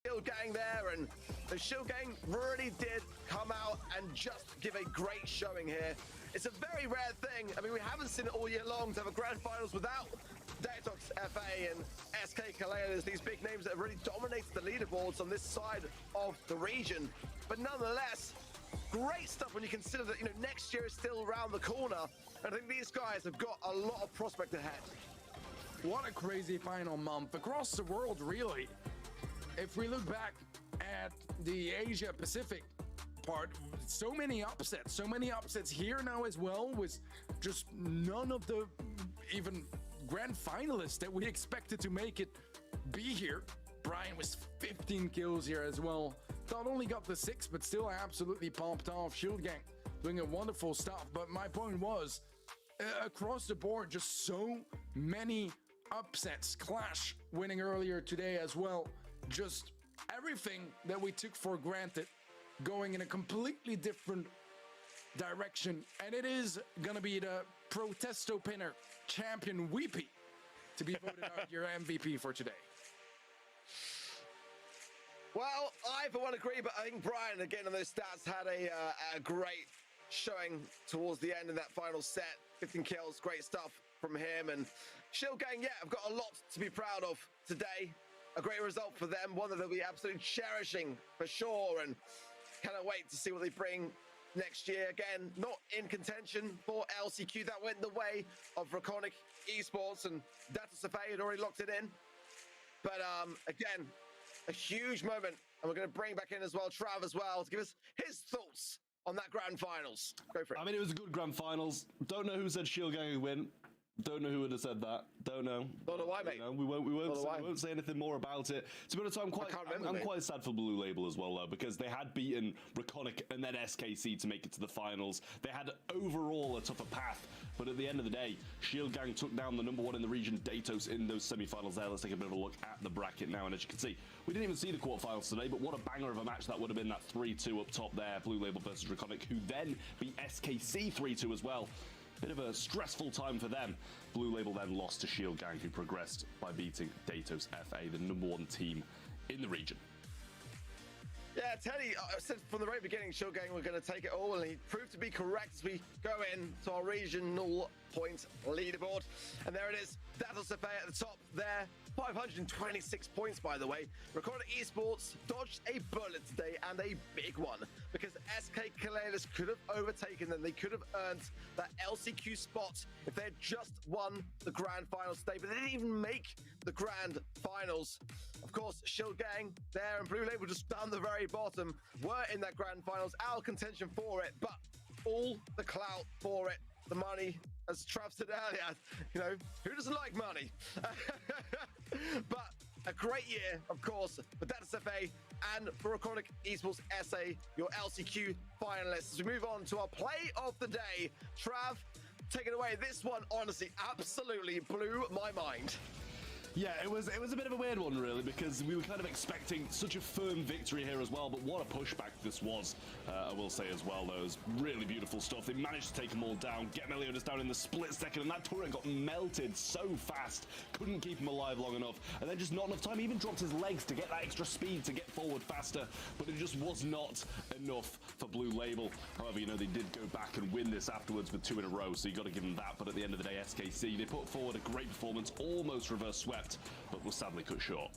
Shield Gang there, and the Shield Gang really did come out and just give a great showing here. It's a very rare thing. I mean, we haven't seen it all year long to have a grand finals without Datox FA and SK Kaleas, these big names that have really dominated the leaderboards on this side of the region. But nonetheless, great stuff when you consider that, you know, next year is still around the corner. And I think these guys have got a lot of prospect ahead. What a crazy final month across the world, really. If we look back at the Asia Pacific part, so many upsets here now as well, with just none of the even grand finalists that we expected to make it be here. Brian was 15 kills here as well. Not only got the 6, but still absolutely popped off. Shield Gang doing a wonderful stuff. But my point was, across the board, just so many upsets. Clash winning earlier today as well. Just everything that we took for granted going in a completely different direction. And it is gonna be the Protesto Pinner champion Weepy to be voted out your MVP for today. Well, I for one agree, but I think Brian, again, on those stats, had a great showing towards the end in that final set. 15 kills, great stuff from him. And Shield Gang, yeah, I've got a lot to be proud of today. A great result for them, one that they'll be absolutely cherishing for sure. And cannot wait to see what they bring next year. Again, not in contention for LCQ. That went the way of Draconic Esports, and Datox FA had already locked it in. But again, a huge moment, and we're going to bring back in as well Trav as well to give us his thoughts on that grand finals. Go for it. I mean, it was a good grand finals. Don't know who said Shield Gang would win. Don't know who would have said that. Don't know. Not know why, mate. You know, we won't say anything more about it. To be honest, I'm quite sad for Blue Label as well, though, because they had beaten Draconic and then SKC to make it to the finals. They had overall a tougher path, but at the end of the day, Shield Gang took down the #1 in the region, Datos, in those semi-finals there. Let's take a bit of a look at the bracket now, and as you can see, we didn't even see the quarterfinals today, but what a banger of a match that would have been, that 3-2 up top there, Blue Label versus Draconic, who then beat SKC 3-2 as well. Bit of a stressful time for them. Blue Label then lost to Shield Gang, who progressed by beating Datox FA, the #1 team in the region. Yeah, Teddy, I said from the very beginning, Shield Gang were going to take it all, and he proved to be correct as we go into our regional points leaderboard. And there it is, Datox FA at the top there. 526 points, by the way. Draconic Esports dodged a bullet today, and a big one, because SK Kaleas could have overtaken them. They could have earned that LCQ spot if they had just won the grand finals today, but they didn't even make the grand finals. Of course, Shield Gang there and Blue Label just down the very bottom were in that grand finals, out of contention for it, but all the clout for it, the money, as Trav said earlier, you know, who doesn't like money? But a great year, of course, for Datox FA and for Draconic Esports SA, your LCQ finalists. As we move on to our play of the day, Trav, take it away. This one, honestly, absolutely blew my mind. Yeah, it was a bit of a weird one, really, because we were kind of expecting such a firm victory here as well, but what a pushback this was, I will say as well, though. It was really beautiful stuff. They managed to take them all down, get Meliodas down in the split second, and that turret got melted so fast, couldn't keep him alive long enough, and then just not enough time. He even dropped his legs to get that extra speed to get forward faster, but it just was not enough for Blue Label. However, you know, they did go back and win this afterwards with 2 in a row, so you got to give them that, but at the end of the day, SKC, they put forward a great performance, almost reverse swept, but was sadly cut short.